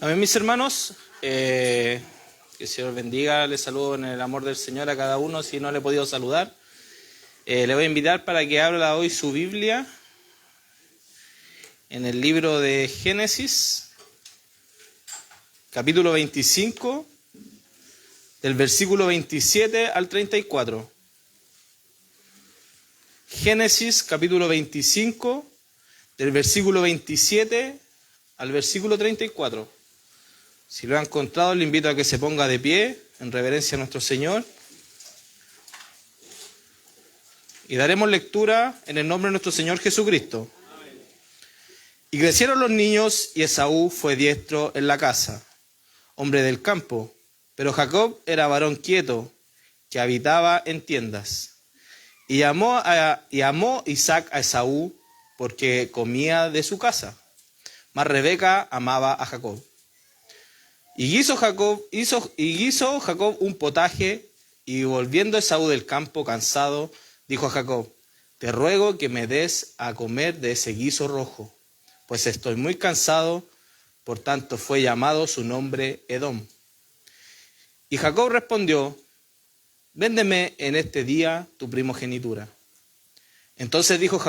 Amén, mis hermanos. Que el Señor bendiga. Les saludo en el amor del Señor a cada uno. Si no le he podido saludar, le voy a invitar para que abra hoy su Biblia en el libro de Génesis, capítulo 25, del versículo 27 al 34. Génesis, capítulo 25, del versículo 27 al versículo 34. Si lo ha encontrado, le invito a que se ponga de pie en reverencia a nuestro Señor. Y daremos lectura en el nombre de nuestro Señor Jesucristo. Amén. Y crecieron los niños, y Esaú fue diestro en la casa, hombre del campo. Pero Jacob era varón quieto, que habitaba en tiendas. Y amó Isaac a Esaú, porque comía de su casa. Mas Rebeca amaba a Jacob. Y hizo Jacob un potaje, y volviendo Esaú del campo cansado, dijo a Jacob: te ruego que me des a comer de ese guiso rojo, pues estoy muy cansado. Por tanto fue llamado su nombre Edom. Y Jacob respondió: véndeme en este día tu primogenitura. Entonces dijo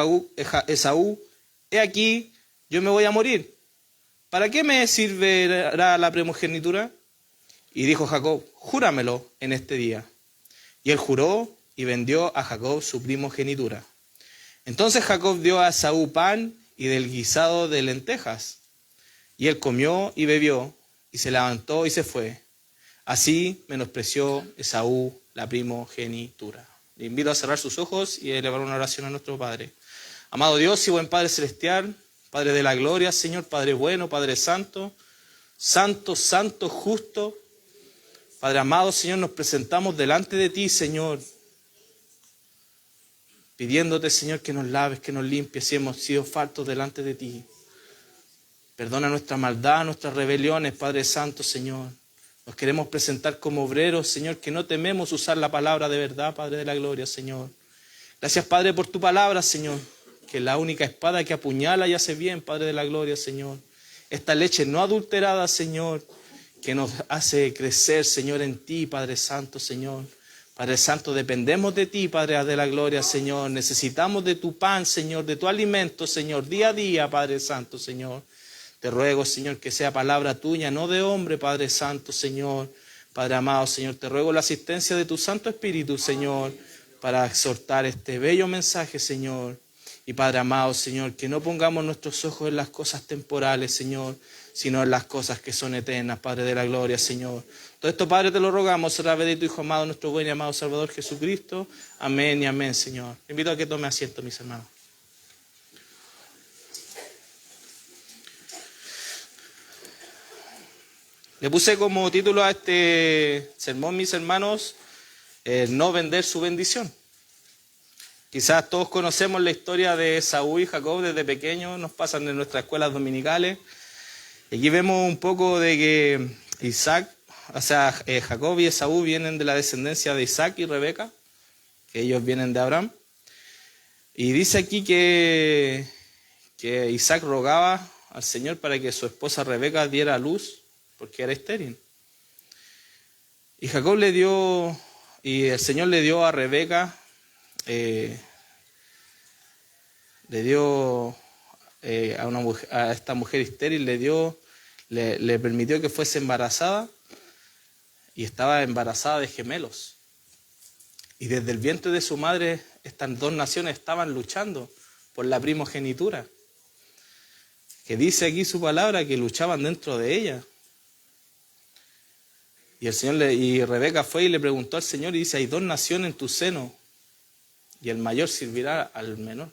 Esaú: he aquí, yo me voy a morir. ¿Para qué me servirá la primogenitura? Y dijo Jacob: júramelo en este día. Y él juró y vendió a Jacob su primogenitura. Entonces Jacob dio a Esaú pan y del guisado de lentejas. Y él comió y bebió, y se levantó y se fue. Así menospreció Esaú la primogenitura. Le invito a cerrar sus ojos y a elevar una oración a nuestro Padre. Amado Dios y buen Padre celestial, Padre de la gloria, Señor, Padre bueno, Padre santo, santo, santo, justo. Padre amado, Señor, nos presentamos delante de ti, Señor, pidiéndote, Señor, que nos laves, que nos limpies si hemos sido faltos delante de ti. Perdona nuestra maldad, nuestras rebeliones, Padre santo, Señor. Nos queremos presentar como obreros, Señor, que no tememos usar la palabra de verdad, Padre de la gloria, Señor. Gracias, Padre, por tu palabra, Señor, que es la única espada que apuñala y hace bien, Padre de la gloria, Señor. Esta leche no adulterada, Señor, que nos hace crecer, Señor, en ti, Padre santo, Señor. Padre santo, dependemos de ti, Padre de la gloria, Señor. Necesitamos de tu pan, Señor, de tu alimento, Señor, día a día, Padre santo, Señor. Te ruego, Señor, que sea palabra tuya, no de hombre, Padre santo, Señor. Padre amado, Señor, te ruego la asistencia de tu Santo Espíritu, Señor, para exhortar este bello mensaje, Señor. Y Padre amado, Señor, que no pongamos nuestros ojos en las cosas temporales, Señor, sino en las cosas que son eternas, Padre de la gloria, Señor. Todo esto, Padre, te lo rogamos a través de tu Hijo amado, nuestro buen y amado Salvador Jesucristo. Amén y amén, Señor. Te invito a que tome asiento, mis hermanos. Le puse como título a este sermón, mis hermanos, no vender su bendición. Quizás todos conocemos la historia de Esaú y Jacob desde pequeños, nos pasan en nuestras escuelas dominicales. Y aquí vemos un poco de que Jacob y Esaú vienen de la descendencia de Isaac y Rebeca, que ellos vienen de Abraham. Y dice aquí que Isaac rogaba al Señor para que su esposa Rebeca diera a luz, porque era estéril. Y el Señor le dio a Rebeca, a esta mujer estéril, le permitió que fuese embarazada, y estaba embarazada de gemelos. Y desde el vientre de su madre, estas dos naciones estaban luchando por la primogenitura. Que dice aquí su palabra que luchaban dentro de ella. Y Rebeca fue y le preguntó al Señor y dice: hay dos naciones en tu seno, y el mayor servirá al menor.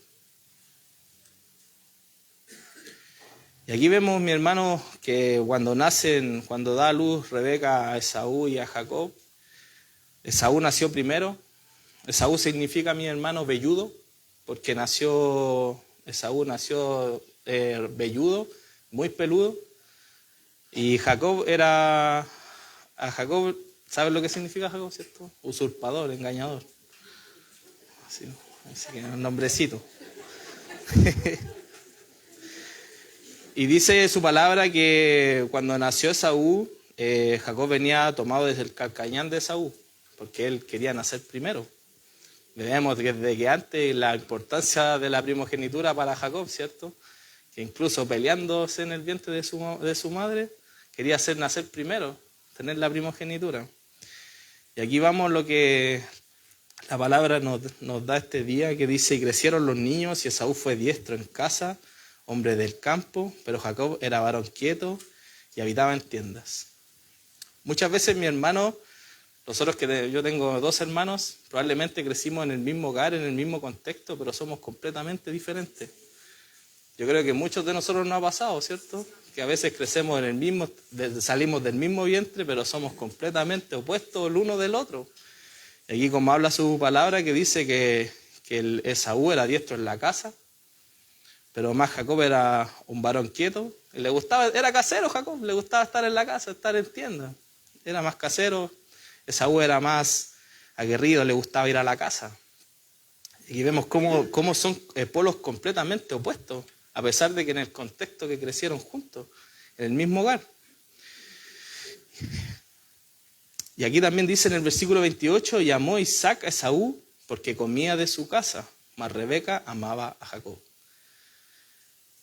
Y aquí vemos, mi hermano, que cuando da a luz Rebeca a Esaú y a Jacob, Esaú nació primero. Esaú significa, mi hermano, velludo, porque Esaú nació velludo, muy peludo. Y ¿sabes lo que significa Jacob, cierto? Usurpador, engañador. Así que un nombrecito. Y dice su palabra que cuando nació Esaú, Jacob venía tomado desde el calcañán de Esaú, porque él quería nacer primero. Vemos desde que antes la importancia de la primogenitura para Jacob, ¿cierto? Que incluso peleándose en el vientre de su madre, quería hacer nacer primero, tener la primogenitura. Y aquí vamos lo que la palabra nos da este día, que dice: y crecieron los niños y Esaú fue diestro en casa, hombre del campo, pero Jacob era varón quieto y habitaba en tiendas. Muchas veces mi hermano, nosotros yo tengo 2 hermanos, probablemente crecimos en el mismo hogar, en el mismo contexto, pero somos completamente diferentes. Yo creo que muchos de nosotros nos ha pasado, ¿cierto? Que a veces crecemos en el mismo, salimos del mismo vientre, pero somos completamente opuestos el uno del otro. Y aquí como habla su palabra, que dice que el Esaú era diestro en la casa, pero más Jacob era un varón quieto. Y le gustaba, era casero Jacob, le gustaba estar en la casa, estar en tienda. Era más casero. Esaú era más aguerrido, le gustaba ir a la casa. Y aquí vemos cómo son polos completamente opuestos, a pesar de que en el contexto que crecieron juntos, en el mismo hogar. Y aquí también dice en el versículo 28, llamó Isaac a Esaú porque comía de su casa, mas Rebeca amaba a Jacob.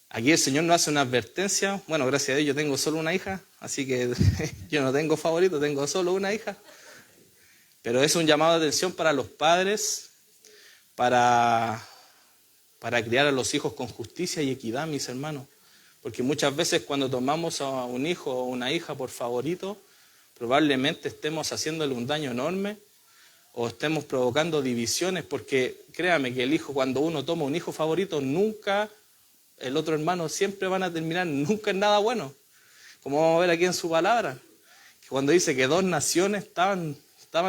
Aquí el Señor nos hace una advertencia. Bueno, gracias a Dios yo tengo solo una hija, así que yo no tengo favorito, tengo solo una hija. Pero es un llamado de atención para los padres, para criar a los hijos con justicia y equidad, mis hermanos. Porque muchas veces cuando tomamos a un hijo o una hija por favorito, probablemente estemos haciéndole un daño enorme o estemos provocando divisiones, porque créame que el hijo, cuando uno toma un hijo favorito, nunca, el otro hermano siempre van a terminar nunca en nada bueno. Como vamos a ver aquí en su palabra, que cuando dice que 2 naciones estaban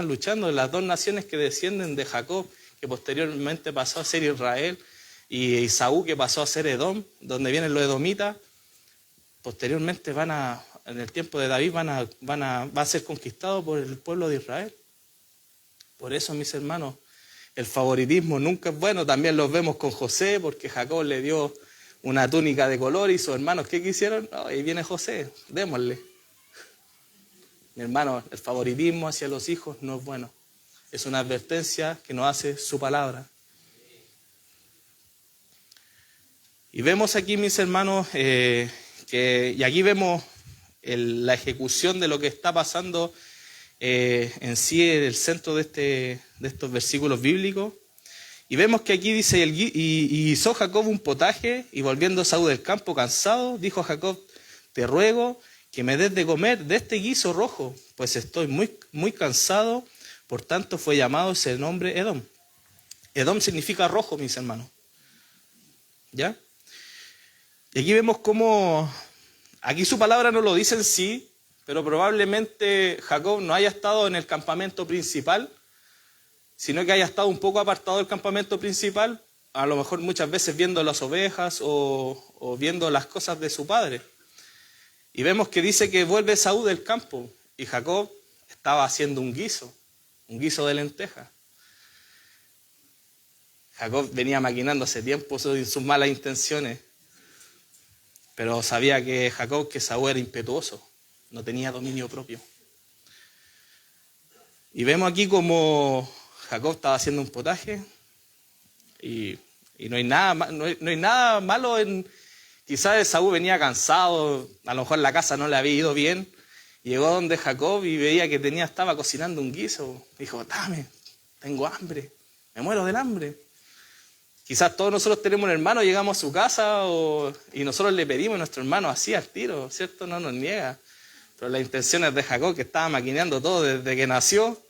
luchando, las 2 naciones que descienden de Jacob, que posteriormente pasó a ser Israel, y Esaú, que pasó a ser Edom, donde vienen los edomitas, posteriormente en el tiempo de David va a ser conquistado por el pueblo de Israel. Por eso, mis hermanos, el favoritismo nunca es bueno. También lo vemos con José, porque Jacob le dio una túnica de color y sus hermanos, ¿qué quisieron? Oh, ahí viene José, démosle. Mi hermano, el favoritismo hacia los hijos no es bueno. Es una advertencia que nos hace su palabra. Y vemos aquí, mis hermanos, y aquí vemos la ejecución de lo que está pasando en sí en el centro de estos versículos bíblicos. Y vemos que aquí dice, y hizo Jacob un potaje, y volviendo Esaú del campo cansado, dijo a Jacob: te ruego que me des de comer de este guiso rojo, pues estoy muy, muy cansado. Por tanto fue llamado ese nombre Edom. Edom significa rojo, mis hermanos. ¿Ya? Y aquí vemos cómo, aquí su palabra no lo dice en sí, pero probablemente Jacob no haya estado en el campamento principal, sino que haya estado un poco apartado del campamento principal, a lo mejor muchas veces viendo las ovejas o viendo las cosas de su padre. Y vemos que dice que vuelve Esaú del campo y Jacob estaba haciendo un guiso de lentejas. Jacob venía maquinando hace tiempo sus malas intenciones, pero sabía que Esaú era impetuoso, no tenía dominio propio. Y vemos aquí como Jacob estaba haciendo un potaje y no hay nada malo en... Quizás Esaú venía cansado, a lo mejor la casa no le había ido bien, llegó donde Jacob y veía que estaba cocinando un guiso. Dijo: dame, tengo hambre, me muero del hambre. Quizás todos nosotros tenemos un hermano, llegamos a su casa y nosotros le pedimos a nuestro hermano así al tiro, ¿cierto? No nos niega. Pero las intenciones de Jacob, que estaba maquinando todo desde que nació.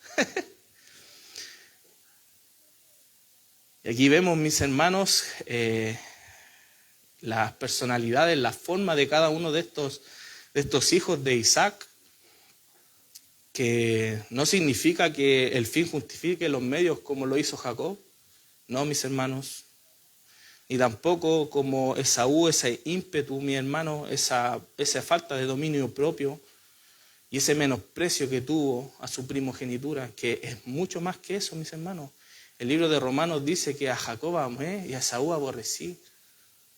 Y aquí vemos, mis hermanos, las personalidades, la forma de cada uno de estos hijos de Isaac, que no significa que el fin justifique los medios como lo hizo Jacob. No, mis hermanos. Ni tampoco como Esaú, ese ímpetu, mi hermano, esa falta de dominio propio y ese menosprecio que tuvo a su primogenitura, que es mucho más que eso, mis hermanos. El libro de Romanos dice que a Jacob amé y a Esaú aborrecí.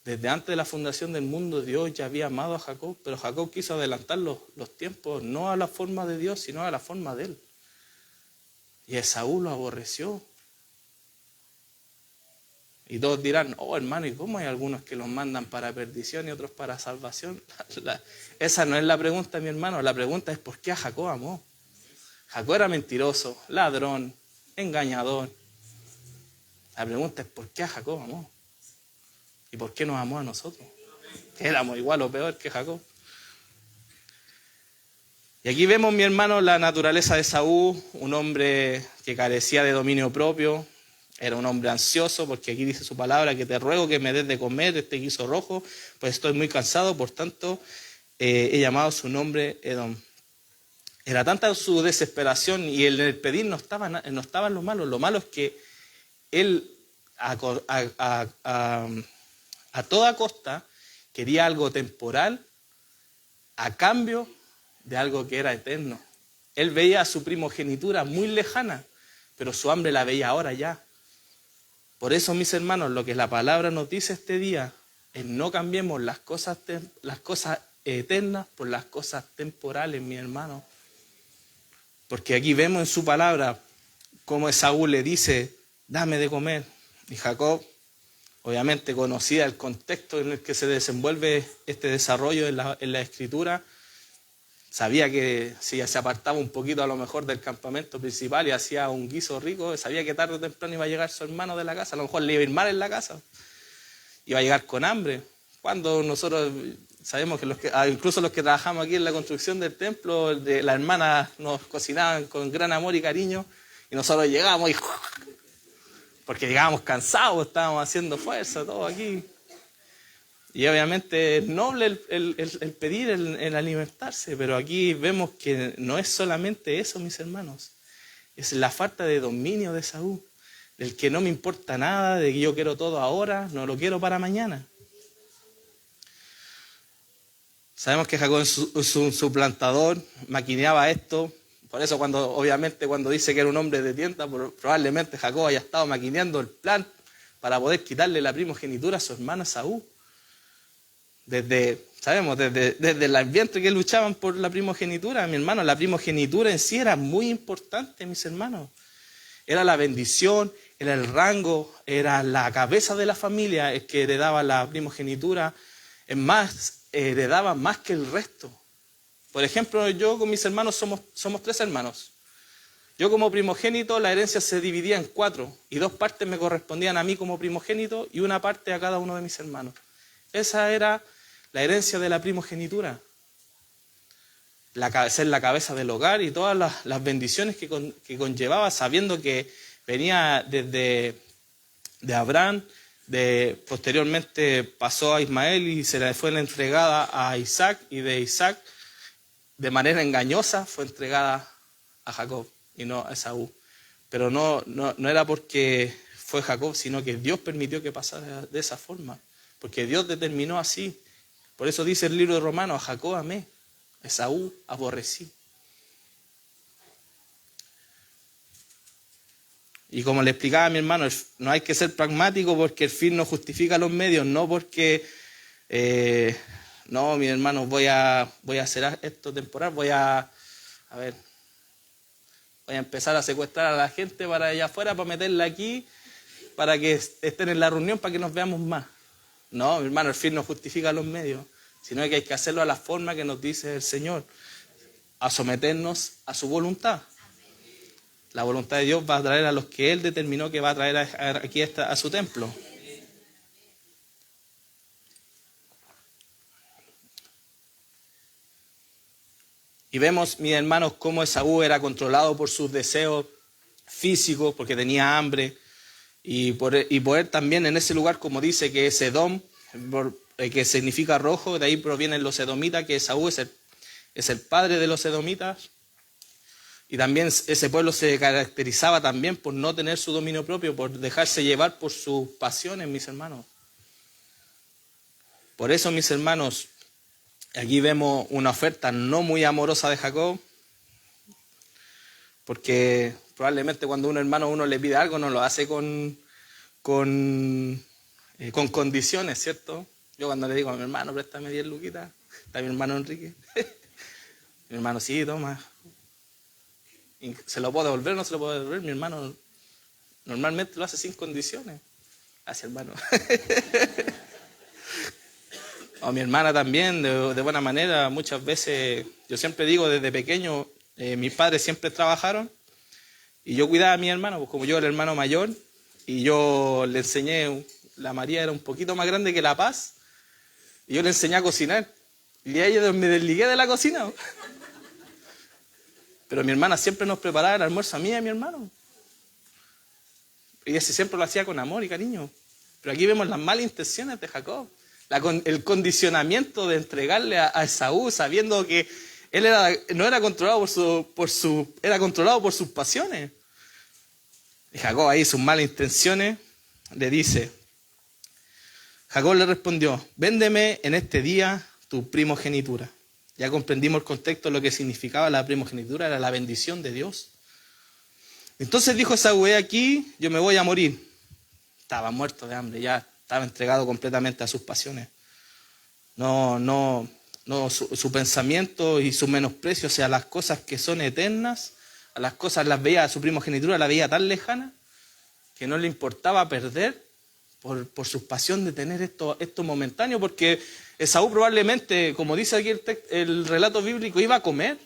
Desde antes de la fundación del mundo, Dios ya había amado a Jacob, pero Jacob quiso adelantar los tiempos, no a la forma de Dios, sino a la forma de él. Y Esaú lo aborreció. Y todos dirán, oh hermano, ¿y cómo hay algunos que los mandan para perdición y otros para salvación? Esa no es la pregunta, mi hermano. La pregunta es, ¿por qué a Jacob amó? Jacob era mentiroso, ladrón, engañador. La pregunta es, ¿por qué a Jacob amó? ¿Y por qué nos amó a nosotros? Éramos igual o peor que Jacob. Y aquí vemos, mi hermano, la naturaleza de Esaú, un hombre que carecía de dominio propio. Era un hombre ansioso, porque aquí dice su palabra, que te ruego que me des de comer este guiso rojo, pues estoy muy cansado, por tanto he llamado su nombre Edom. Era tanta su desesperación, y en el pedir no estaban lo malo es que él a toda costa quería algo temporal a cambio de algo que era eterno. Él veía a su primogenitura muy lejana, pero su hambre la veía ahora ya. Por eso, mis hermanos, lo que la palabra nos dice este día es no cambiemos las cosas eternas por las cosas temporales, mi hermano. Porque aquí vemos en su palabra cómo Esaú le dice, dame de comer. Y Jacob, obviamente conocía el contexto en el que se desenvuelve este desarrollo en la Escritura, sabía que si se apartaba un poquito a lo mejor del campamento principal y hacía un guiso rico, sabía que tarde o temprano iba a llegar su hermano de la casa, a lo mejor le iba a ir mal en la casa, iba a llegar con hambre. Cuando nosotros sabemos que incluso los que trabajamos aquí en la construcción del templo, las hermanas nos cocinaban con gran amor y cariño, y nosotros llegábamos y porque llegábamos cansados, estábamos haciendo fuerza, todo aquí. Y obviamente es noble el pedir, el alimentarse, pero aquí vemos que no es solamente eso, mis hermanos. Es la falta de dominio de Esaú, del que no me importa nada, de que yo quiero todo ahora, no lo quiero para mañana. Sabemos que Jacob es un suplantador, maquineaba esto. Por eso obviamente cuando dice que era un hombre de tienda, probablemente Jacob haya estado maquineando el plan para poder quitarle la primogenitura a su hermano Esaú. Desde el ambiente que luchaban por la primogenitura, mi hermano, la primogenitura en sí era muy importante, mis hermanos. Era la bendición, era el rango, era la cabeza de la familia el que heredaba la primogenitura. Es más, heredaba más que el resto. Por ejemplo, yo con mis hermanos somos 3 hermanos. Yo como primogénito, la herencia se dividía en 4 y 2 partes me correspondían a mí como primogénito y una parte a cada uno de mis hermanos. Esa era la herencia de la primogenitura. Ser la cabeza del hogar y todas las bendiciones que conllevaba, sabiendo que venía desde de Abraham, posteriormente pasó a Ismael y se le fue entregada a Isaac, y de Isaac, de manera engañosa, fue entregada a Jacob y no a Esaú. Pero no era porque fue Jacob, sino que Dios permitió que pasara de esa forma. Porque Dios determinó así. Por eso dice el libro de Romanos, a Jacob amé, a Esaú aborrecí. Y como le explicaba a mi hermano, no hay que ser pragmático porque el fin no justifica los medios, no porque, no, mi hermano, voy a hacer esto temporal, voy a empezar a secuestrar a la gente para allá afuera, para meterla aquí, para que estén en la reunión, para que nos veamos más. No, mi hermano, el fin no justifica los medios, sino que hay que hacerlo a la forma que nos dice el Señor, a someternos a su voluntad. La voluntad de Dios va a traer a los que Él determinó que va a traer aquí a su templo. Y vemos, mis hermanos, cómo Esaú era controlado por sus deseos físicos, porque tenía hambre. Y por él también en ese lugar, como dice, que es Edom, que significa rojo, de ahí provienen los edomitas, que Esaú es el padre de los edomitas. Y también ese pueblo se caracterizaba también por no tener su dominio propio, por dejarse llevar por sus pasiones, mis hermanos. Por eso, mis hermanos, aquí vemos una oferta no muy amorosa de Jacob, porque probablemente cuando uno le pide algo no lo hace con condiciones, ¿cierto? Yo cuando le digo a mi hermano, préstame 10 luquitas, está mi hermano Enrique. Mi hermano, sí, toma. Y ¿se lo puedo devolver o no se lo puedo devolver? Mi hermano normalmente lo hace sin condiciones. Gracias, hermano. O mi hermana también, de buena manera. Muchas veces, yo siempre digo, desde pequeño, mis padres siempre trabajaron y yo cuidaba a mi hermano, pues como yo era el hermano mayor, y yo le enseñé, la María era un poquito más grande que la Paz, y yo le enseñé a cocinar. Y a ella me desligué de la cocina. Pero mi hermana siempre nos preparaba el almuerzo a mí y a mi hermano. Y ese siempre lo hacía con amor y cariño. Pero aquí vemos las malas intenciones de Jacob. El condicionamiento de entregarle a Esaú, sabiendo que él no era controlado era controlado por sus pasiones. Y Jacob ahí, sus malas intenciones, le dice, Jacob le respondió, véndeme en este día tu primogenitura. Ya comprendimos el contexto de lo que significaba la primogenitura, era la bendición de Dios. Entonces dijo Esaú, aquí yo me voy a morir. Estaba muerto de hambre, ya estaba entregado completamente a sus pasiones. Su pensamiento y su menosprecio hacia las cosas que son eternas, a las cosas las veía, a su primogenitura la veía tan lejana que no le importaba perder por su pasión de tener esto momentáneo, porque Esaú probablemente, como dice aquí el relato bíblico, iba a comer,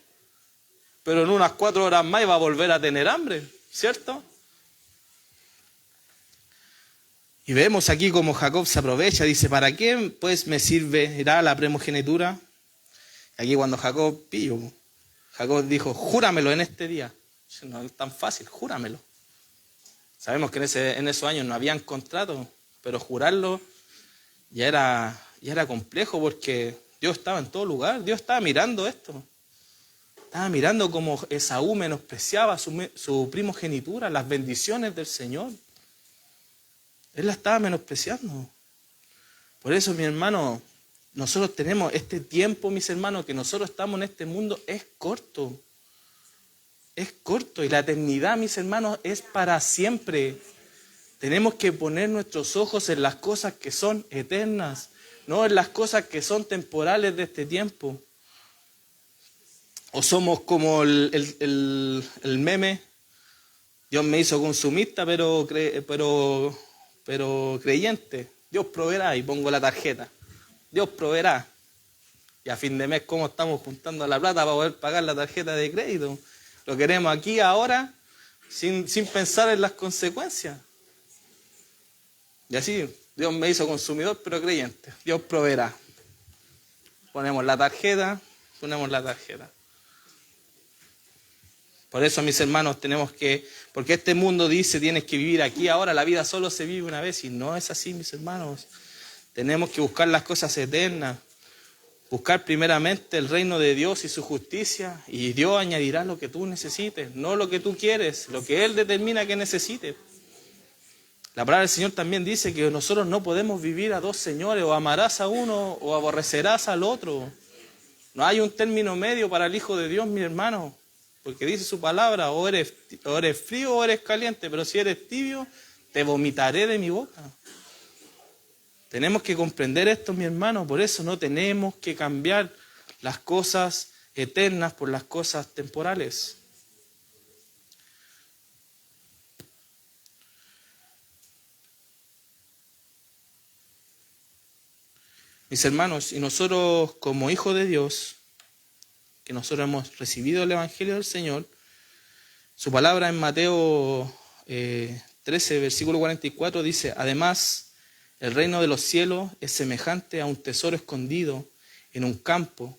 pero en unas 4 horas más iba a volver a tener hambre, ¿cierto? Y vemos aquí como Jacob se aprovecha, dice, ¿para qué pues me servirá la primogenitura? Aquí cuando Jacob dijo, júramelo en este día. No es tan fácil, júramelo. Sabemos que en esos años no habían contratos, pero jurarlo ya era complejo porque Dios estaba en todo lugar, Dios estaba mirando esto. Estaba mirando cómo Esaú menospreciaba su primogenitura, las bendiciones del Señor. Él la estaba menospreciando. Por eso, mi hermano, nosotros tenemos este tiempo, mis hermanos, que nosotros estamos en este mundo, es corto. Es corto y la eternidad, mis hermanos, es para siempre. Tenemos que poner nuestros ojos en las cosas que son eternas, no en las cosas que son temporales de este tiempo. O somos como el meme, Dios me hizo consumista, pero creyente. Dios proveerá y pongo la tarjeta. Dios proveerá. Y a fin de mes, ¿cómo estamos juntando la plata para poder pagar la tarjeta de crédito? Lo queremos aquí, ahora, sin pensar en las consecuencias. Y así, Dios me hizo consumidor, pero creyente. Dios proveerá. Ponemos la tarjeta. Por eso, mis hermanos, porque este mundo dice, tienes que vivir aquí, ahora, la vida solo se vive una vez, y no es así, mis hermanos. Tenemos que buscar las cosas eternas, buscar primeramente el reino de Dios y su justicia, y Dios añadirá lo que tú necesites, no lo que tú quieres, lo que Él determina que necesites. La palabra del Señor también dice que nosotros no podemos vivir a dos señores, o amarás a uno o aborrecerás al otro. No hay un término medio para el Hijo de Dios, mi hermano. Porque dice su palabra, o eres frío o eres caliente, pero si eres tibio, te vomitaré de mi boca. Tenemos que comprender esto, mi hermano, por eso no tenemos que cambiar las cosas eternas por las cosas temporales. Mis hermanos, y nosotros como hijos de Dios, que nosotros hemos recibido el Evangelio del Señor, su palabra en Mateo 13, versículo 44 dice, además, el reino de los cielos es semejante a un tesoro escondido en un campo,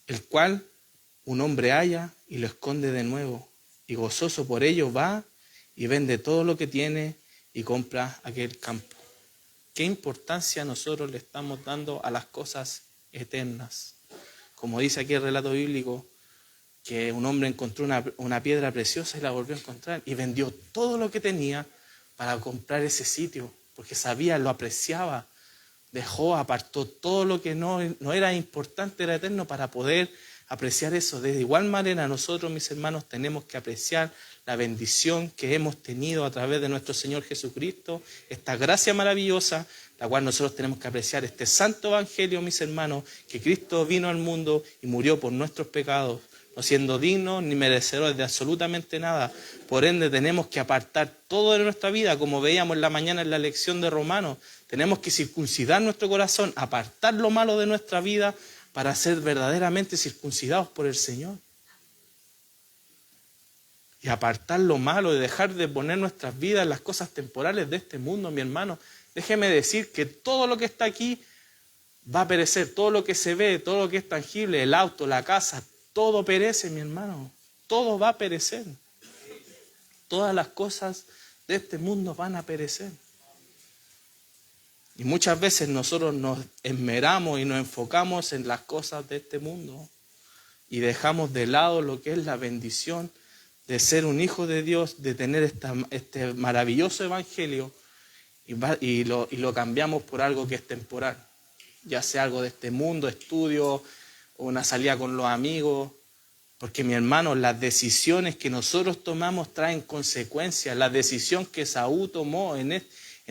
el cual un hombre halla y lo esconde de nuevo, y gozoso por ello va y vende todo lo que tiene y compra aquel campo. ¿Qué importancia nosotros le estamos dando a las cosas eternas? Como dice aquí el relato bíblico, que un hombre encontró una piedra preciosa y la volvió a encontrar y vendió todo lo que tenía para comprar ese sitio, porque sabía, lo apreciaba, apartó todo lo que no era importante, era eterno, para poder apreciar eso. De igual manera nosotros, mis hermanos, tenemos que apreciar la bendición que hemos tenido a través de nuestro Señor Jesucristo, esta gracia maravillosa, la cual nosotros tenemos que apreciar, este santo evangelio, mis hermanos, que Cristo vino al mundo y murió por nuestros pecados, no siendo dignos ni merecedores de absolutamente nada. Por ende, tenemos que apartar todo de nuestra vida, como veíamos en la mañana en la lección de Romanos. Tenemos que circuncidar nuestro corazón, apartar lo malo de nuestra vida para ser verdaderamente circuncidados por el Señor. Y apartar lo malo, de dejar de poner nuestras vidas en las cosas temporales de este mundo, mi hermano. Déjeme decir que todo lo que está aquí va a perecer, todo lo que se ve, todo lo que es tangible, el auto, la casa, todo perece, mi hermano. Todo va a perecer. Todas las cosas de este mundo van a perecer. Y muchas veces nosotros nos esmeramos y nos enfocamos en las cosas de este mundo y dejamos de lado lo que es la bendición de ser un hijo de Dios, de tener este maravilloso evangelio y lo cambiamos por algo que es temporal, ya sea algo de este mundo, estudio o una salida con los amigos, porque mi hermano, las decisiones que nosotros tomamos traen consecuencias. La decisión que Saúl tomó en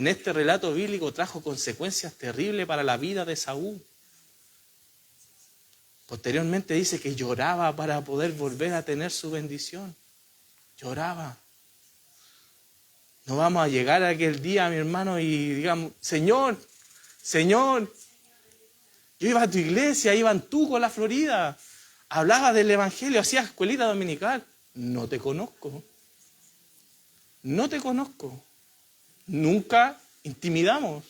este relato bíblico trajo consecuencias terribles para la vida de Saúl. Posteriormente dice que lloraba para poder volver a tener su bendición. Lloraba. No vamos a llegar a aquel día, mi hermano, y digamos, Señor, yo iba a tu iglesia, iba en Tuco, la Florida, hablaba del evangelio, hacía escuelita dominical. No te conozco. No te conozco. Nunca intimidamos.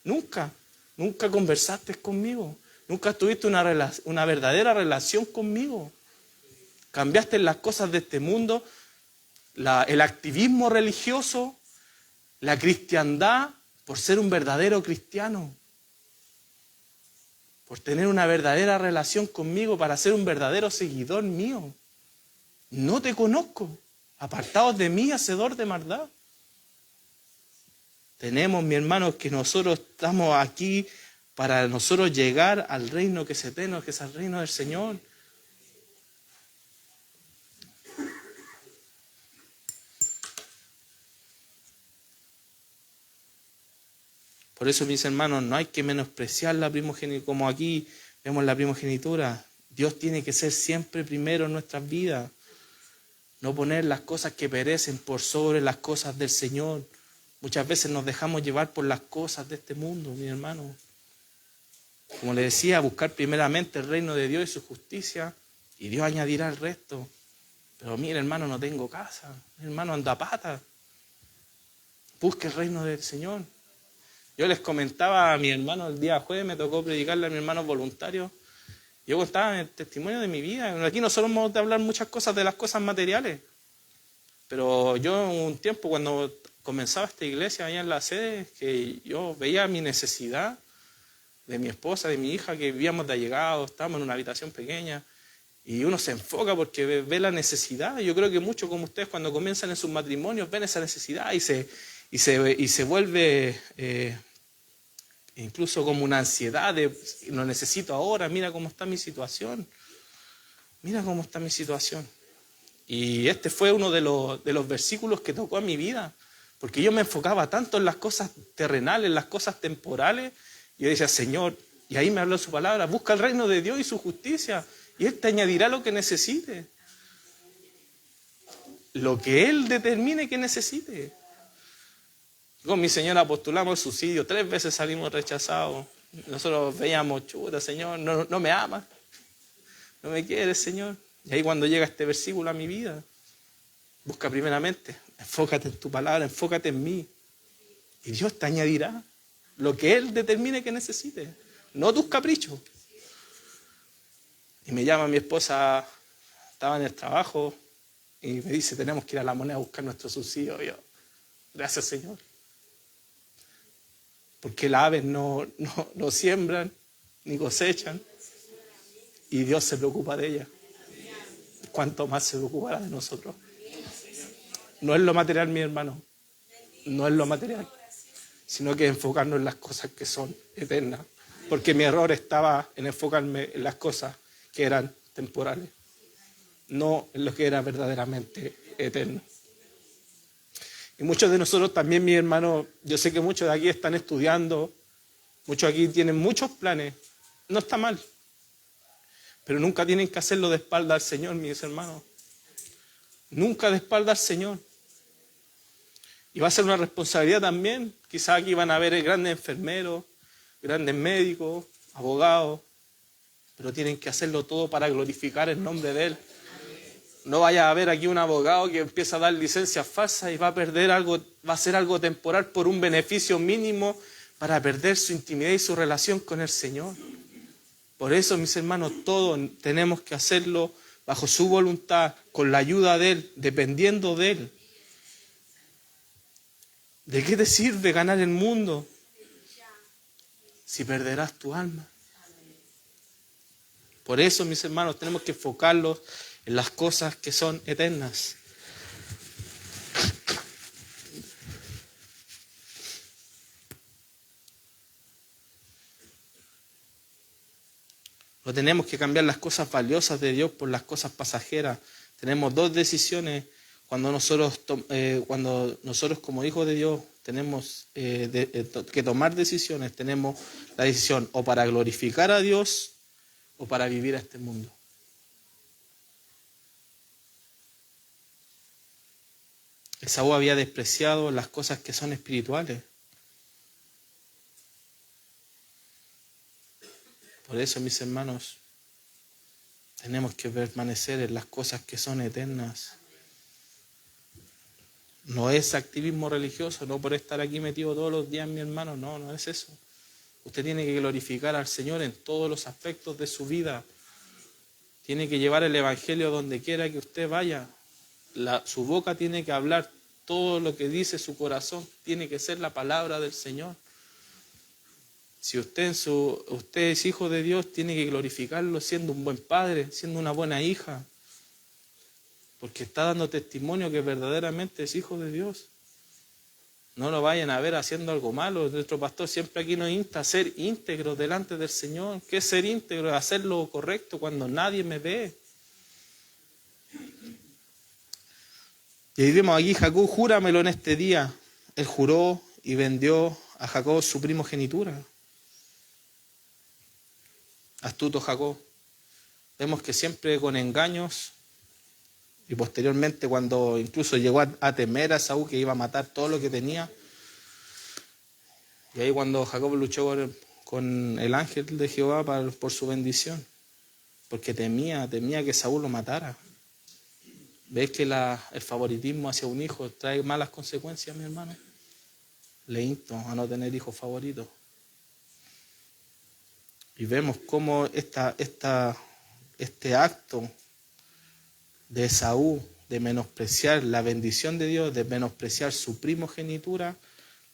Nunca conversaste conmigo. Nunca tuviste una verdadera relación conmigo. Cambiaste las cosas de este mundo, el activismo religioso, la cristiandad, por ser un verdadero cristiano. Por tener una verdadera relación conmigo, para ser un verdadero seguidor mío. No te conozco. Apartados de mí, hacedor de maldad. Tenemos, mi hermano, que nosotros estamos aquí para nosotros llegar al reino que es eterno, que es el reino del Señor. Por eso, mis hermanos, no hay que menospreciar la primogenitura, como aquí vemos la primogenitura. Dios tiene que ser siempre primero en nuestras vidas. No poner las cosas que perecen por sobre las cosas del Señor. Muchas veces nos dejamos llevar por las cosas de este mundo, mi hermano. Como le decía, buscar primeramente el reino de Dios y su justicia, y Dios añadirá el resto. Pero mira, hermano, no tengo casa. Mi hermano anda a pata. Busque el reino del Señor. Yo les comentaba a mi hermano el día jueves, me tocó predicarle a mi hermano voluntario. Yo contaba el testimonio de mi vida. Aquí no solo hemos de hablar muchas cosas de las cosas materiales, pero yo un tiempo cuando comenzaba esta iglesia allá en la sede, que yo veía mi necesidad de mi esposa, de mi hija, que vivíamos de allegados, estábamos en una habitación pequeña, y uno se enfoca porque ve la necesidad. Yo creo que muchos como ustedes cuando comienzan en sus matrimonios ven esa necesidad y se vuelve incluso como una ansiedad de lo necesito ahora, mira cómo está mi situación. Mira cómo está mi situación. Y este fue uno de los versículos que tocó en mi vida, porque yo me enfocaba tanto en las cosas terrenales, en las cosas temporales, y yo decía, Señor, y ahí me habló su palabra, busca el reino de Dios y su justicia, y Él te añadirá lo que necesites. Lo que Él determine que necesite. Con mi señora postulamos el subsidio, 3 veces salimos rechazados. Nosotros veíamos, chuta, Señor, no me amas, no me quieres, Señor. Y ahí cuando llega este versículo a mi vida, busca primeramente, enfócate en tu palabra, enfócate en mí. Y Dios te añadirá lo que Él determine que necesites, no tus caprichos. Y me llama mi esposa, estaba en el trabajo, y me dice, tenemos que ir a La Moneda a buscar nuestro subsidio. Y yo, gracias, Señor. Porque las aves no siembran ni cosechan y Dios se preocupa de ellas. ¿Cuánto más se preocupará de nosotros? No es lo material, mi hermano, no es lo material, sino que enfocarnos en las cosas que son eternas. Porque mi error estaba en enfocarme en las cosas que eran temporales, no en lo que era verdaderamente eterno. Y muchos de nosotros también, mis hermanos, yo sé que muchos de aquí están estudiando, muchos aquí tienen muchos planes, no está mal, pero nunca tienen que hacerlo de espalda al Señor, mis hermanos. Nunca de espalda al Señor. Y va a ser una responsabilidad también. Quizás aquí van a haber grandes enfermeros, grandes médicos, abogados, pero tienen que hacerlo todo para glorificar el nombre de Él. No vaya a haber aquí un abogado que empieza a dar licencias falsas y va a perder algo, va a hacer algo temporal por un beneficio mínimo para perder su intimidad y su relación con el Señor. Por eso, mis hermanos, todos tenemos que hacerlo bajo su voluntad, con la ayuda de Él, dependiendo de Él. ¿De qué te sirve ganar el mundo si perderás tu alma? Por eso, mis hermanos, tenemos que enfocarlos en las cosas que son eternas. No tenemos que cambiar las cosas valiosas de Dios por las cosas pasajeras. Tenemos dos decisiones cuando nosotros como hijos de Dios tenemos que tomar decisiones. Tenemos la decisión o para glorificar a Dios o para vivir a este mundo. Esaú había despreciado las cosas que son espirituales. Por eso, mis hermanos, tenemos que permanecer en las cosas que son eternas. No es activismo religioso, no por estar aquí metido todos los días, mi hermano, no es eso. Usted tiene que glorificar al Señor en todos los aspectos de su vida. Tiene que llevar el Evangelio donde quiera que usted vaya. Su boca tiene que hablar todo lo que dice su corazón, tiene que ser la palabra del Señor. Si usted es hijo de Dios, tiene que glorificarlo siendo un buen padre, siendo una buena hija, porque está dando testimonio que verdaderamente es hijo de Dios. No lo vayan a ver haciendo algo malo. Nuestro pastor siempre aquí nos insta a ser íntegros delante del Señor. ¿Qué es ser íntegro? Hacer lo correcto cuando nadie me ve. Y ahí vemos aquí, Jacob, júramelo en este día. Él juró y vendió a Jacob su primogenitura. Astuto Jacob. Vemos que siempre con engaños, y posteriormente cuando incluso llegó a temer a Esaú que iba a matar todo lo que tenía. Y ahí cuando Jacob luchó con el ángel de Jehová por su bendición, porque temía que Esaú lo matara. ¿Ves que el favoritismo hacia un hijo trae malas consecuencias, mi hermano? Le insto a no tener hijos favoritos. Y vemos cómo este acto de Esaú, de menospreciar la bendición de Dios, de menospreciar su primogenitura,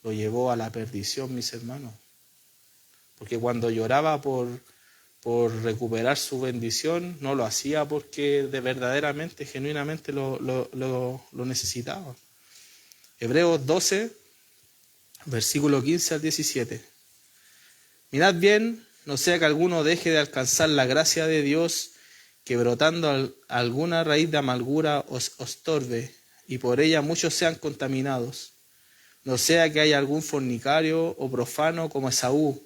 lo llevó a la perdición, mis hermanos. Porque cuando lloraba por recuperar su bendición, no lo hacía porque verdaderamente, genuinamente lo necesitaba. Hebreos 12, versículo 15 al 17. Mirad bien, no sea que alguno deje de alcanzar la gracia de Dios, que brotando alguna raíz de amargura os estorbe, y por ella muchos sean contaminados. No sea que haya algún fornicario o profano como Esaú,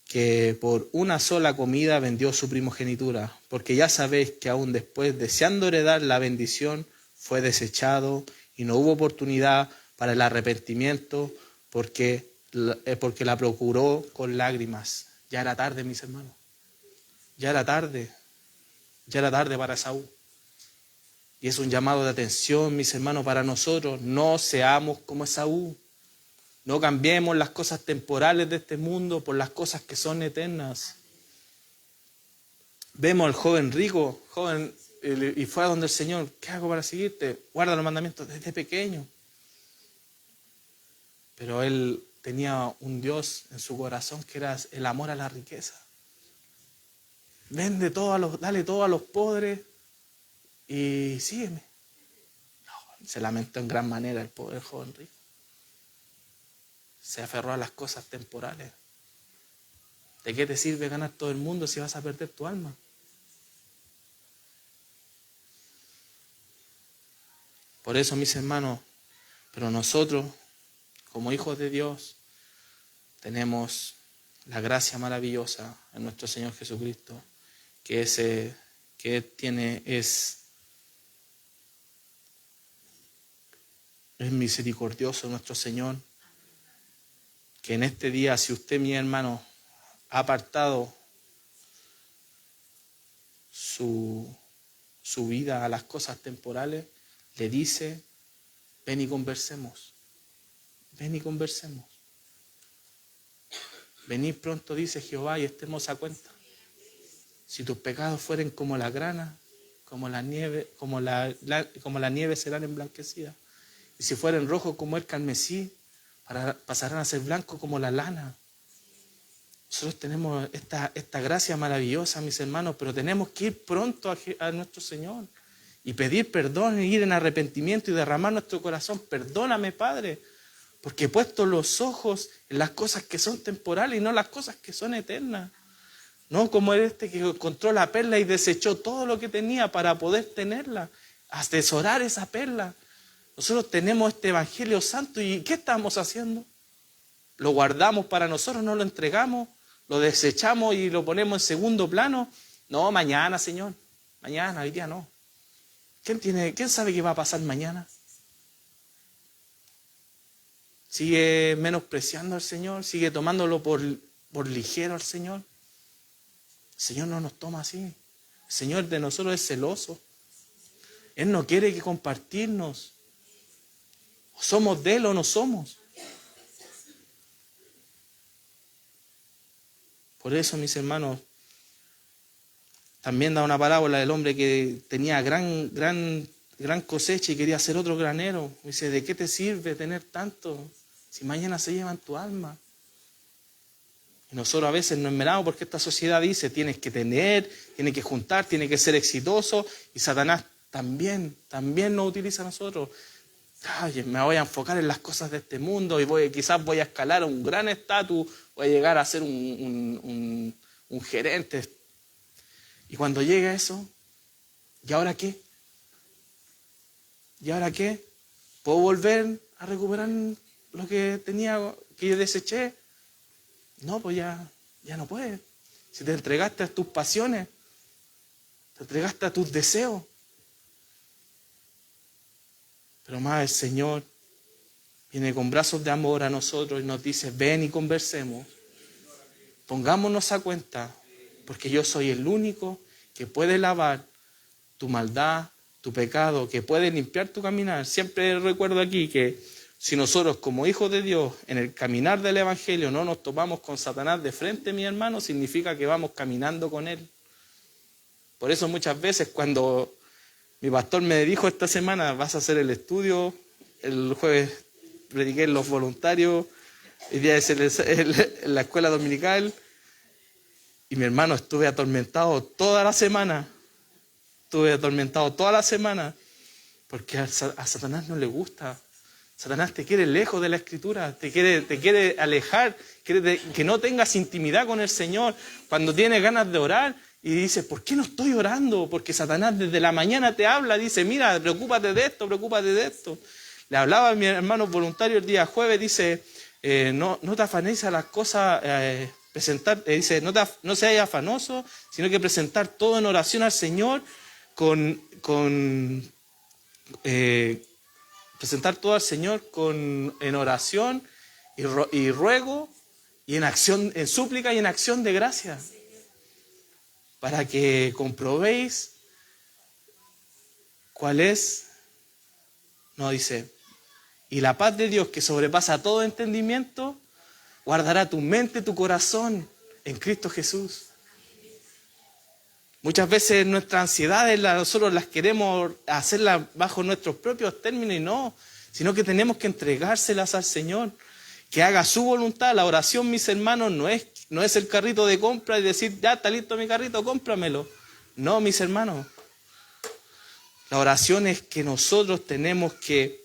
que por una sola comida vendió su primogenitura, porque ya sabéis que aún después, deseando heredar la bendición, fue desechado y no hubo oportunidad para el arrepentimiento, porque la procuró con lágrimas. Ya era tarde, mis hermanos. Ya era tarde para Esaú. Y es un llamado de atención, mis hermanos, para nosotros. No seamos como Esaú. No cambiemos las cosas temporales de este mundo por las cosas que son eternas. Vemos al joven rico, y fue a donde el Señor, ¿qué hago para seguirte? Guarda los mandamientos desde pequeño. Pero él tenía un Dios en su corazón que era el amor a la riqueza. Dale todo a los pobres y sígueme. No, se lamentó en gran manera el pobre joven rico. Se aferró a las cosas temporales. ¿De qué te sirve ganar todo el mundo si vas a perder tu alma? Por eso, mis hermanos, pero nosotros, como hijos de Dios, tenemos la gracia maravillosa en nuestro Señor Jesucristo, que Él tiene es misericordioso nuestro Señor, que en este día, si usted, mi hermano, ha apartado su vida a las cosas temporales, le dice: ven y conversemos, ven y conversemos. Venid pronto, dice Jehová, y estemos a cuenta. Si tus pecados fueren como la grana, como la nieve serán emblanquecidas. Y si fueren rojos como el carmesí, pasarán a ser blancos como la lana. Nosotros tenemos esta gracia maravillosa, mis hermanos, pero tenemos que ir pronto a nuestro Señor y pedir perdón, y ir en arrepentimiento y derramar nuestro corazón. Perdóname, Padre, porque he puesto los ojos en las cosas que son temporales y no las cosas que son eternas. No como que encontró la perla y desechó todo lo que tenía para poder tenerla, atesorar esa perla. Nosotros tenemos este Evangelio Santo, ¿y qué estamos haciendo? Lo guardamos para nosotros, no lo entregamos, lo desechamos y lo ponemos en segundo plano. No, mañana, Señor, mañana, hoy día no. ¿Quién sabe qué va a pasar mañana? Sigue menospreciando al Señor, sigue tomándolo por ligero al Señor. El Señor no nos toma así. El Señor de nosotros es celoso. Él no quiere que compartirnos. O somos de Él o no somos. Por eso, mis hermanos, también da una parábola del hombre que tenía gran cosecha y quería hacer otro granero. Dice: ¿de qué te sirve tener tanto si mañana se llevan tu alma? Y nosotros a veces nos esmeramos porque esta sociedad dice: tienes que tener, tienes que juntar, tienes que ser exitoso. Y Satanás también nos utiliza a nosotros. Ay, me voy a enfocar en las cosas de este mundo y quizás voy a escalar a un gran estatus, voy a llegar a ser un gerente. Y cuando llega eso, ¿y ahora qué? ¿Y ahora qué? ¿Puedo volver a recuperar lo que tenía, que yo deseché? No, pues ya no puedes. Si te entregaste a tus pasiones, te entregaste a tus deseos. Pero más el Señor viene con brazos de amor a nosotros y nos dice: ven y conversemos. Pongámonos a cuenta, porque yo soy el único que puede lavar tu maldad, tu pecado, que puede limpiar tu caminar. Siempre recuerdo aquí que si nosotros como hijos de Dios en el caminar del Evangelio no nos topamos con Satanás de frente, mi hermano, significa que vamos caminando con él. Por eso muchas veces cuando mi pastor me dijo esta semana: vas a hacer el estudio, el jueves prediqué en los voluntarios, el día es la escuela dominical, y mi hermano, estuve atormentado toda la semana, porque a Satanás no le gusta. Satanás te quiere lejos de la Escritura, te quiere alejar, quiere que no tengas intimidad con el Señor. Cuando tienes ganas de orar y dices: ¿por qué no estoy orando? Porque Satanás desde la mañana te habla, dice: mira, preocúpate de esto, preocúpate de esto. Le hablaba a mi hermano voluntario el día jueves, dice: no te afanéis a las cosas, dice, no seas afanoso, sino que presentar todo en oración al Señor, presentar todo al Señor en oración y ruego y en súplica y en acción de gracia, para que comprobéis cuál es, no dice, y la paz de Dios que sobrepasa todo entendimiento, guardará tu mente, tu corazón en Cristo Jesús. Muchas veces nuestras ansiedades nosotros las queremos hacerlas bajo nuestros propios términos y no, sino que tenemos que entregárselas al Señor, que haga su voluntad. La oración, mis hermanos, no es el carrito de compra y decir: ya está listo mi carrito, cómpramelo. No, mis hermanos. La oración es que nosotros tenemos que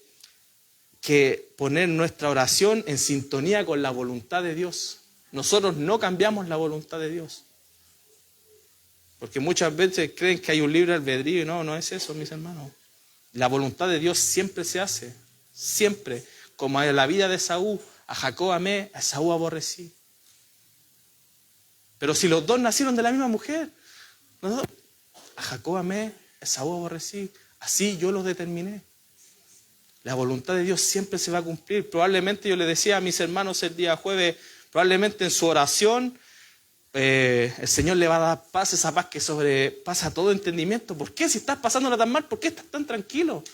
poner nuestra oración en sintonía con la voluntad de Dios. Nosotros no cambiamos la voluntad de Dios. Porque muchas veces creen que hay un libre albedrío y no es eso, mis hermanos. La voluntad de Dios siempre se hace, siempre. Como en la vida de Esaú, a Jacob amé, a Esaú aborrecí. Pero si los dos nacieron de la misma mujer, ¿no? A Jacob amé, a Esaú aborrecí. Así yo los determiné. La voluntad de Dios siempre se va a cumplir. Probablemente yo le decía a mis hermanos el día jueves, probablemente en su oración, el Señor le va a dar paz, esa paz que sobrepasa todo entendimiento. ¿Por qué? Si estás pasándola tan mal, ¿por qué estás tan tranquilo?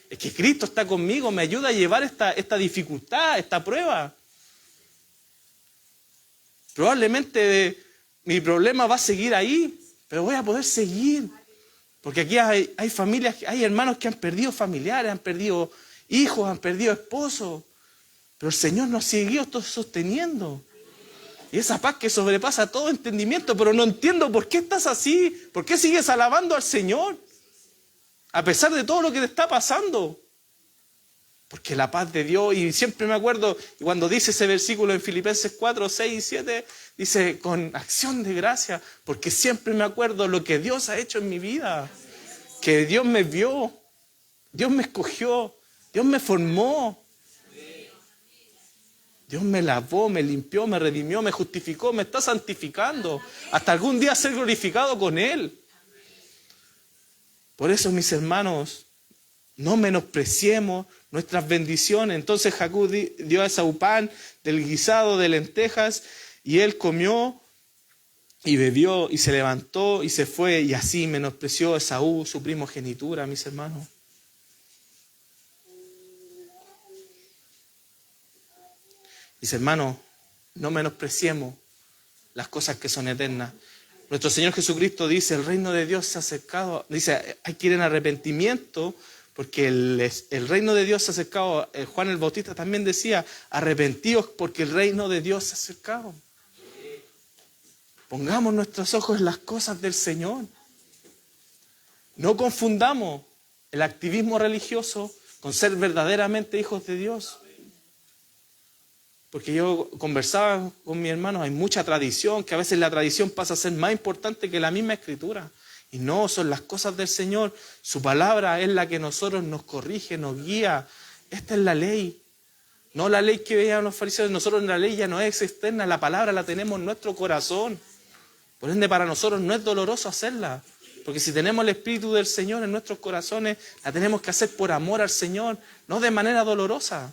Es que Cristo está conmigo, me ayuda a llevar esta dificultad, esta prueba. Probablemente mi problema va a seguir ahí, pero voy a poder seguir. Porque aquí hay familias, hay hermanos que han perdido familiares, han perdido hijos, han perdido esposos. Pero el Señor nos siguió sosteniendo. Y esa paz que sobrepasa todo entendimiento, pero no entiendo por qué estás así, por qué sigues alabando al Señor, a pesar de todo lo que te está pasando. Porque la paz de Dios, y siempre me acuerdo, cuando dice ese versículo en Filipenses 4, 6 y 7, dice, con acción de gracia, porque siempre me acuerdo lo que Dios ha hecho en mi vida, que Dios me vio, Dios me escogió, Dios me formó. Dios me lavó, me limpió, me redimió, me justificó, me está santificando. Hasta algún día ser glorificado con Él. Por eso, mis hermanos, no menospreciemos nuestras bendiciones. Entonces Jacob dio a Esaú pan del guisado de lentejas y él comió y bebió y se levantó y se fue. Y así menospreció a Esaú su primogenitura, mis hermanos. Mis hermanos, no menospreciemos las cosas que son eternas. Nuestro Señor Jesucristo dice, el reino de Dios se ha acercado. Dice, hay que ir en arrepentimiento, porque el reino de Dios se ha acercado. Juan el Bautista también decía, arrepentíos porque el reino de Dios se ha acercado. Pongamos nuestros ojos en las cosas del Señor. No confundamos el activismo religioso con ser verdaderamente hijos de Dios. Porque yo conversaba con mi hermano, hay mucha tradición, que a veces la tradición pasa a ser más importante que la misma Escritura. Y no, son las cosas del Señor. Su palabra es la que nosotros nos corrige, nos guía. Esta es la ley. No la ley que veían los fariseos. Nosotros la ley ya no es externa, la palabra la tenemos en nuestro corazón. Por ende, para nosotros no es doloroso hacerla. Porque si tenemos el Espíritu del Señor en nuestros corazones, la tenemos que hacer por amor al Señor, no de manera dolorosa.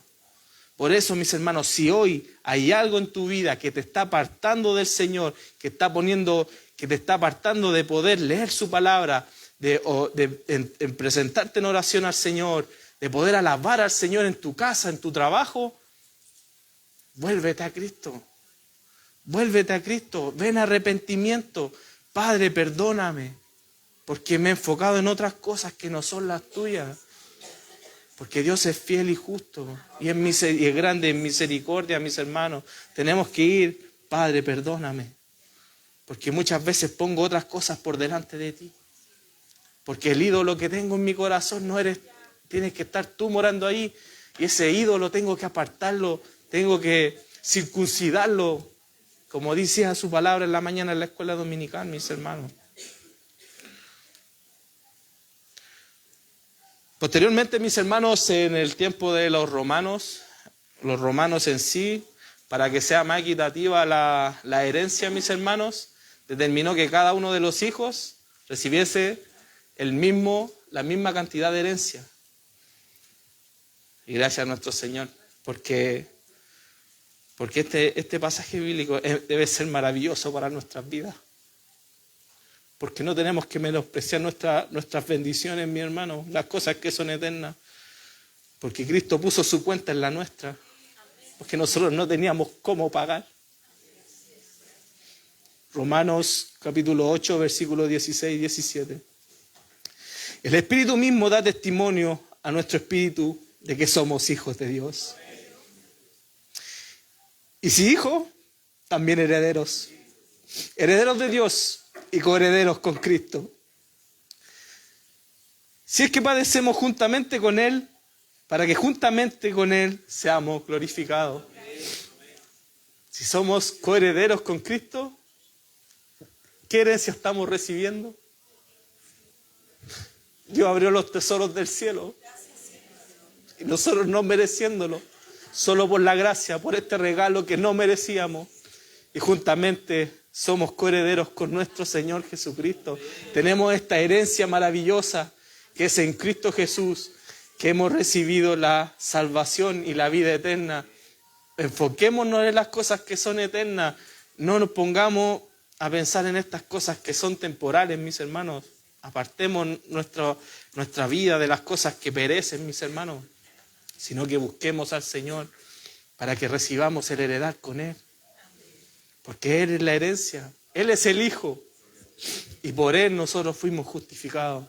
Por eso, mis hermanos, si hoy hay algo en tu vida que te está apartando del Señor, que te está apartando de poder leer su palabra, en presentarte en oración al Señor, de poder alabar al Señor en tu casa, en tu trabajo, vuélvete a Cristo. Vuélvete a Cristo. Ven a arrepentimiento. Padre, perdóname, porque me he enfocado en otras cosas que no son las tuyas. Porque Dios es fiel y justo y es grande en misericordia, mis hermanos. Tenemos que ir, Padre, perdóname. Porque muchas veces pongo otras cosas por delante de ti. Porque el ídolo que tengo en mi corazón no eres, tienes que estar tú morando ahí. Y ese ídolo tengo que apartarlo, tengo que circuncidarlo. Como dice su palabra en la mañana en la escuela dominical, mis hermanos. Posteriormente, mis hermanos, en el tiempo de los romanos en sí, para que sea más equitativa la herencia, mis hermanos, determinó que cada uno de los hijos recibiese la misma cantidad de herencia. Y gracias a nuestro Señor, porque este pasaje bíblico debe ser maravilloso para nuestras vidas. Porque no tenemos que menospreciar nuestras bendiciones, mi hermano, las cosas que son eternas. Porque Cristo puso su cuenta en la nuestra. Porque nosotros no teníamos cómo pagar. Romanos capítulo 8, versículos 16 y 17. El Espíritu mismo da testimonio a nuestro espíritu de que somos hijos de Dios. Y si hijos, también herederos. Herederos de Dios y coherederos con Cristo. Si es que padecemos juntamente con Él, para que juntamente con Él seamos glorificados. Si somos coherederos con Cristo, ¿qué herencia estamos recibiendo? Dios abrió los tesoros del cielo. Y nosotros no mereciéndolo, solo por la gracia, por este regalo que no merecíamos. Y juntamente somos coherederos con nuestro Señor Jesucristo. Tenemos esta herencia maravillosa que es en Cristo Jesús, que hemos recibido la salvación y la vida eterna. Enfoquémonos en las cosas que son eternas. No nos pongamos a pensar en estas cosas que son temporales, mis hermanos. Apartemos nuestra vida de las cosas que perecen, mis hermanos. Sino que busquemos al Señor para que recibamos el heredar con Él. Porque Él es la herencia, Él es el Hijo. Y por Él nosotros fuimos justificados.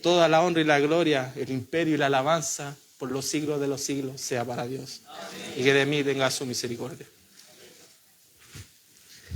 Toda la honra y la gloria, el imperio y la alabanza por los siglos de los siglos sea para Dios. Y que de mí tenga su misericordia.